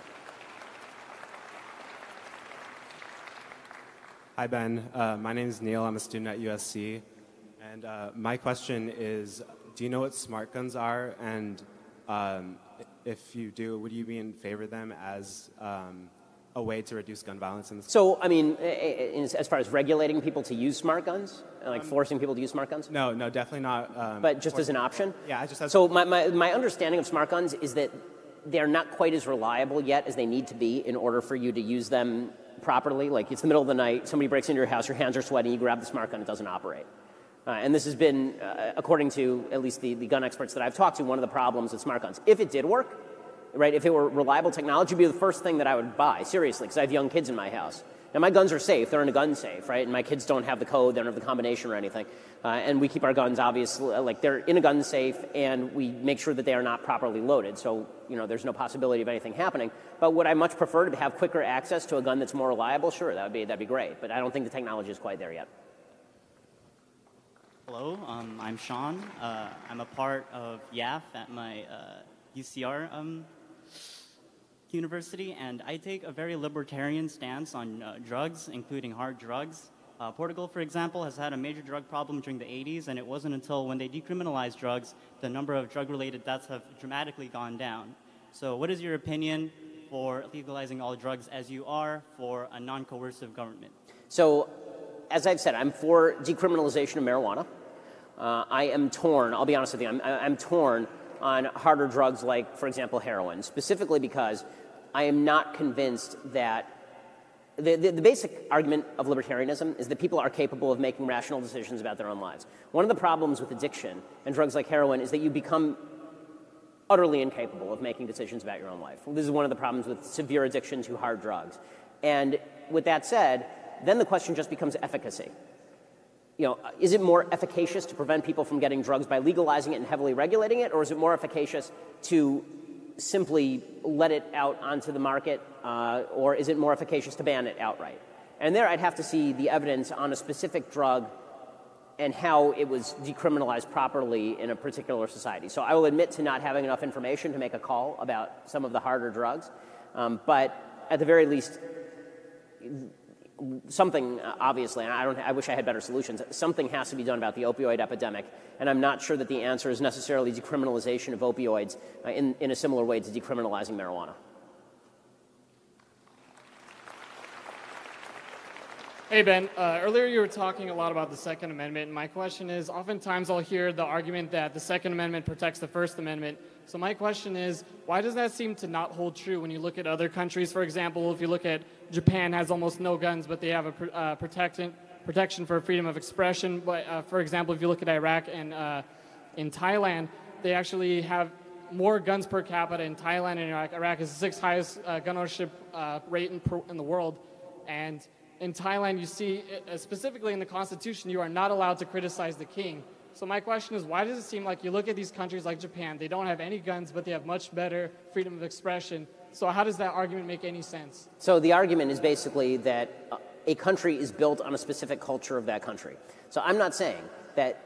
Hi, Ben. My name is Neil. I'm a student at USC. And my question is, do you know what smart guns are? And if you do, would you be in favor of them as a way to reduce gun violence in the state? So, I mean, as far as regulating people to use smart guns, like forcing people to use smart guns? No, definitely not. But just as an option? Yeah, I just have... So my understanding of smart guns is that they're not quite as reliable yet as they need to be in order for you to use them properly. Like, it's the middle of the night, somebody breaks into your house, your hands are sweaty, you grab the smart gun, it doesn't operate. And this has been, according to at least the gun experts that I've talked to, one of the problems with smart guns. If it did work, right, if it were reliable technology, it would be the first thing that I would buy, seriously, because I have young kids in my house. Now, my guns are safe. They're in a gun safe, right? And my kids don't have the code. They don't have the combination or anything. And we keep our guns, obviously, like they're in a gun safe, and we make sure that they are not properly loaded. So, you know, there's no possibility of anything happening. But would I much prefer to have quicker access to a gun that's more reliable? Sure, that'd be great. But I don't think the technology is quite there yet. Hello, I'm Sean. I'm a part of YAF at my UCR university, and I take a very libertarian stance on drugs, including hard drugs. Portugal, for example, has had a major drug problem during the 80s, and it wasn't until when they decriminalized drugs, the number of drug-related deaths have dramatically gone down. So what is your opinion for legalizing all drugs as you are for a non-coercive government? So, as I've said, I'm for decriminalization of marijuana. I am torn, I'll be honest with you, I'm torn on harder drugs like, for example, heroin, specifically because I am not convinced that the basic argument of libertarianism is that people are capable of making rational decisions about their own lives. One of the problems with addiction and drugs like heroin is that you become utterly incapable of making decisions about your own life. This is one of the problems with severe addiction to hard drugs. And with that said, then the question just becomes efficacy. You know, is it more efficacious to prevent people from getting drugs by legalizing it and heavily regulating it, or is it more efficacious to simply let it out onto the market, or is it more efficacious to ban it outright? And there I'd have to see the evidence on a specific drug and how it was decriminalized properly in a particular society. So I will admit to not having enough information to make a call about some of the harder drugs, but at the very least, something, obviously, and I wish I had better solutions, something has to be done about the opioid epidemic, and I'm not sure that the answer is necessarily decriminalization of opioids in a similar way to decriminalizing marijuana. Hey, Ben. Earlier you were talking a lot about the Second Amendment, and my question is, oftentimes I'll hear the argument that the Second Amendment protects the First Amendment. So my question is, why does that seem to not hold true when you look at other countries? For example, if you look at Japan, has almost no guns, but they have a protection for freedom of expression. But for example, if you look at Iraq and in Thailand, they actually have more guns per capita in Thailand and Iraq. Iraq is the sixth highest gun ownership rate in the world. And in Thailand, you see, specifically in the Constitution, you are not allowed to criticize the king. So my question is, why does it seem like you look at these countries like Japan, they don't have any guns, but they have much better freedom of expression? So how does that argument make any sense? So the argument is basically that a country is built on a specific culture of that country. So I'm not saying that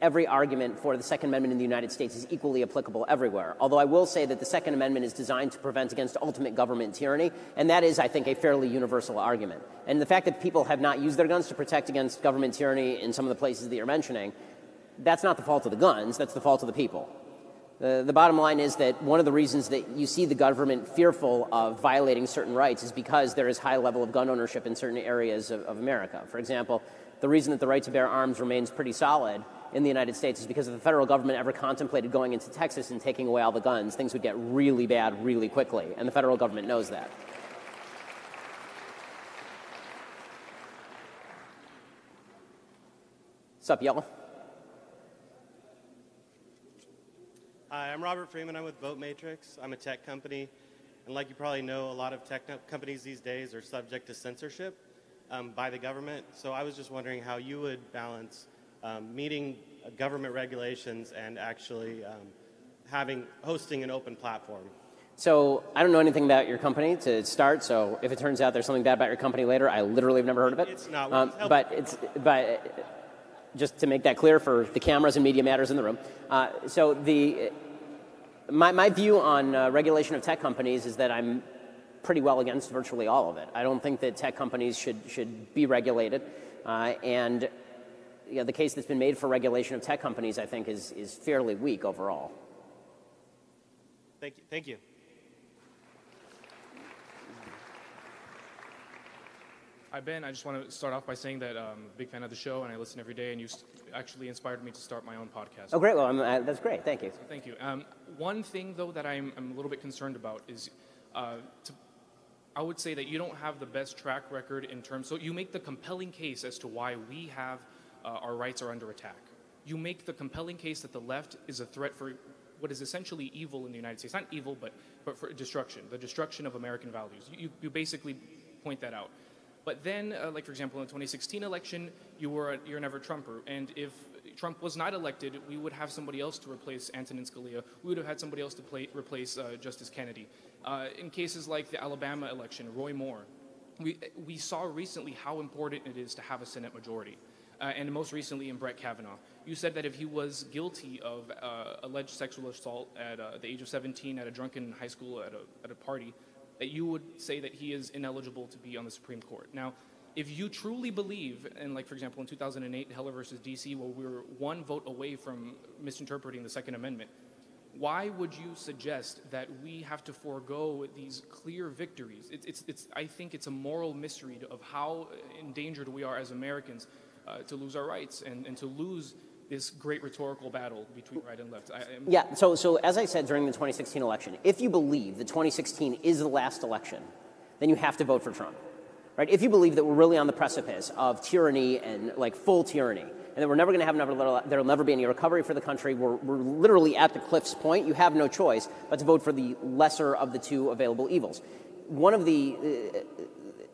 every argument for the Second Amendment in the United States is equally applicable everywhere. Although I will say that the Second Amendment is designed to prevent against ultimate government tyranny, and that is, I think, a fairly universal argument. And the fact that people have not used their guns to protect against government tyranny in some of the places that you're mentioning, that's not the fault of the guns, that's the fault of the people. The bottom line is that one of the reasons that you see the government fearful of violating certain rights is because there is high level of gun ownership in certain areas of America. For example, the reason that the right to bear arms remains pretty solid in the United States is because if the federal government ever contemplated going into Texas and taking away all the guns, things would get really bad really quickly, and the federal government knows that. What's up, Yellow? Hi, I'm Robert Freeman. I'm with Vote Matrix. I'm a tech company. And like you probably know, a lot of tech companies these days are subject to censorship by the government. So I was just wondering how you would balance meeting government regulations and actually hosting an open platform. So I don't know anything about your company to start. So if it turns out there's something bad about your company later, I literally have never heard of it. It's not. But just to make that clear for the cameras and media matters in the room. My view on regulation of tech companies is that I'm pretty well against virtually all of it. I don't think that tech companies should be regulated, and the case that's been made for regulation of tech companies, I think, is fairly weak overall. Thank you. Hi, Ben. I just want to start off by saying that I'm a big fan of the show, and I listen every day, and you actually inspired me to start my own podcast. Oh, great. Well, that's great. Thank you. So thank you. One thing, though, that I'm a little bit concerned about is I would say that you don't have the best track record in terms... So you make the compelling case as to why we have our rights are under attack. You make the compelling case that the left is a threat for what is essentially evil in the United States. Not evil, but for destruction, the destruction of American values. You basically point that out. But then, like for example, in the 2016 election, you're an ever-Trumper. And if Trump was not elected, we would have somebody else to replace Antonin Scalia. We would have had somebody else to replace Justice Kennedy. In cases like the Alabama election, Roy Moore, we saw recently how important it is to have a Senate majority. And most recently in Brett Kavanaugh. You said that if he was guilty of alleged sexual assault at the age of 17 at a drunken high school at a party, that you would say that he is ineligible to be on the Supreme Court. Now, if you truly believe, and like for example in 2008, Heller versus DC, where we were one vote away from misinterpreting the Second Amendment, why would you suggest that we have to forego these clear victories? I think it's a moral mystery of how endangered we are as Americans to lose our rights and to lose this great rhetorical battle between right and left. So as I said during the 2016 election, if you believe that 2016 is the last election, then you have to vote for Trump, right? If you believe that we're really on the precipice of tyranny and like full tyranny, and that we're never going to have there'll never be any recovery for the country, we're literally at the cliff's point, you have no choice but to vote for the lesser of the two available evils. One of the,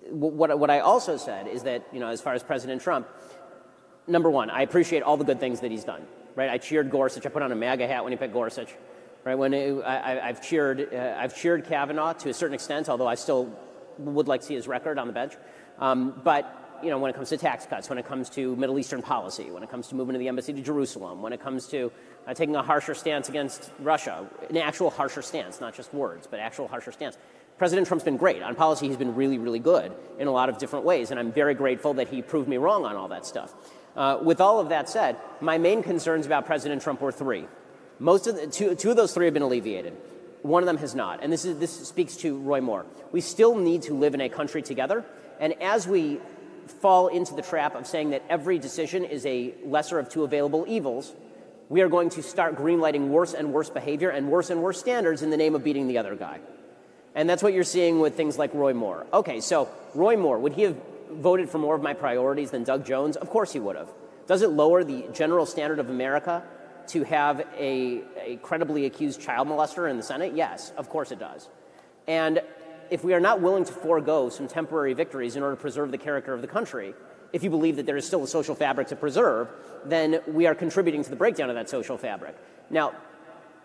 what I also said is that, as far as President Trump, number one, I appreciate all the good things that he's done, right? I cheered Gorsuch. I put on a MAGA hat when he picked Gorsuch, right? I've cheered Kavanaugh to a certain extent, although I still would like to see his record on the bench. But when it comes to tax cuts, when it comes to Middle Eastern policy, when it comes to moving to the embassy to Jerusalem, when it comes to taking a harsher stance against Russia, an actual harsher stance, not just words, but actual harsher stance. President Trump's been great. On policy, he's been really, really good in a lot of different ways, and I'm very grateful that he proved me wrong on all that stuff. With all of that said, my main concerns about President Trump were three. Two of those three have been alleviated. One of them has not, and this speaks to Roy Moore. We still need to live in a country together, and as we fall into the trap of saying that every decision is a lesser of two available evils, we are going to start greenlighting worse and worse behavior and worse standards in the name of beating the other guy. And that's what you're seeing with things like Roy Moore. Okay, so Roy Moore, would he have voted for more of my priorities than Doug Jones? Of course he would have. Does it lower the general standard of America to have a credibly accused child molester in the Senate? Yes, of course it does. And if we are not willing to forego some temporary victories in order to preserve the character of the country, if you believe that there is still a social fabric to preserve, then we are contributing to the breakdown of that social fabric. Now,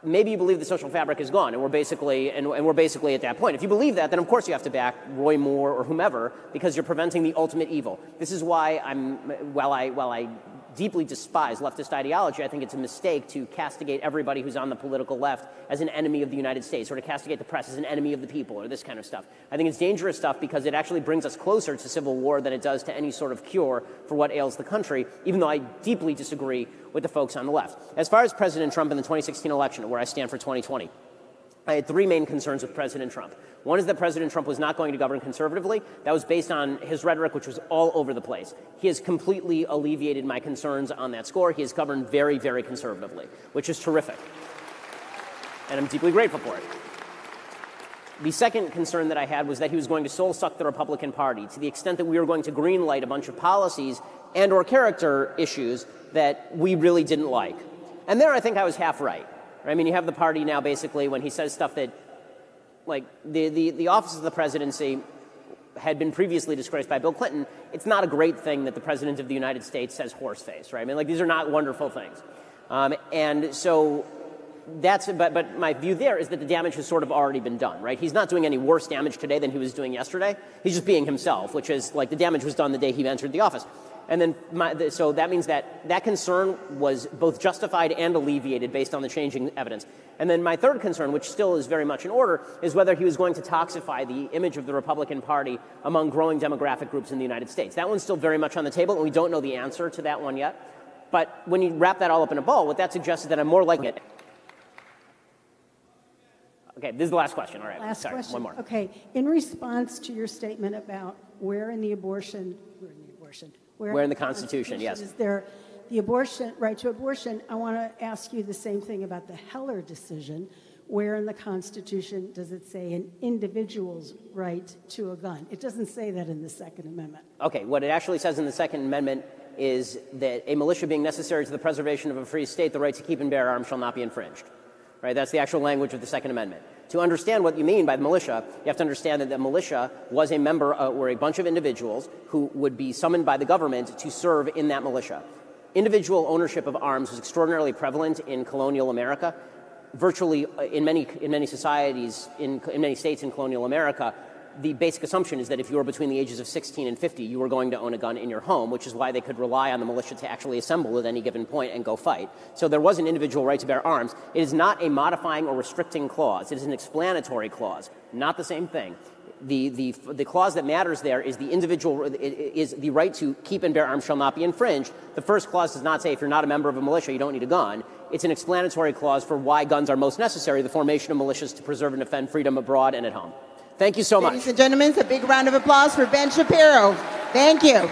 maybe you believe the social fabric is gone, and we're basically at that point. If you believe that, then of course you have to back Roy Moore or whomever, because you're preventing the ultimate evil. This is why while I deeply despise leftist ideology, I think it's a mistake to castigate everybody who's on the political left as an enemy of the United States, or to castigate the press as an enemy of the people, or this kind of stuff. I think it's dangerous stuff because it actually brings us closer to civil war than it does to any sort of cure for what ails the country, even though I deeply disagree with the folks on the left. As far as President Trump in the 2016 election, where I stand for 2020, I had three main concerns with President Trump. One is that President Trump was not going to govern conservatively. That was based on his rhetoric, which was all over the place. He has completely alleviated my concerns on that score. He has governed very, very conservatively, which is terrific. And I'm deeply grateful for it. The second concern that I had was that he was going to soul-suck the Republican Party to the extent that we were going to greenlight a bunch of policies and or character issues that we really didn't like. And there I think I was half right. I mean, you have the party now basically when he says stuff that like the office of the presidency had been previously disgraced by Bill Clinton. It's not a great thing that the president of the United States says horse face, right? I mean, like, these are not wonderful things. And so but my view there is that the damage has sort of already been done, right? He's not doing any worse damage today than he was doing yesterday. He's just being himself, which is like the damage was done the day he entered the office. And then, so that means that concern was both justified and alleviated based on the changing evidence. And then my third concern, which still is very much in order, is whether he was going to toxify the image of the Republican Party among growing demographic groups in the United States. That one's still very much on the table, and we don't know the answer to that one yet. But when you wrap that all up in a ball, what that suggests is that I'm more likely it. Okay, this is the last question. All right, last sorry, question. One more. Okay, in response to your statement about where in the Constitution yes. is there the abortion right to abortion, I want to ask you the same thing about the Heller decision. Where in the Constitution does it say an individual's right to a gun? It doesn't say that in the Second Amendment. Okay, what it actually says in the Second Amendment is that a militia being necessary to the preservation of a free state, the right to keep and bear arms shall not be infringed. Right? That's the actual language of the Second Amendment. To understand what you mean by the militia, you have to understand that the militia was a member or a bunch of individuals who would be summoned by the government to serve in that militia. Individual ownership of arms was extraordinarily prevalent in colonial America. Virtually in many societies, in many states in colonial America, the basic assumption is that if you were between the ages of 16 and 50, you were going to own a gun in your home, which is why they could rely on the militia to actually assemble at any given point and go fight. So there was an individual right to bear arms. It is not a modifying or restricting clause. It is an explanatory clause, not the same thing. The clause that matters there is is the right to keep and bear arms shall not be infringed. The first clause does not say if you're not a member of a militia, you don't need a gun. It's an explanatory clause for why guns are most necessary, the formation of militias to preserve and defend freedom abroad and at home. Thank you so much. Ladies and gentlemen, a big round of applause for Ben Shapiro. Thank you.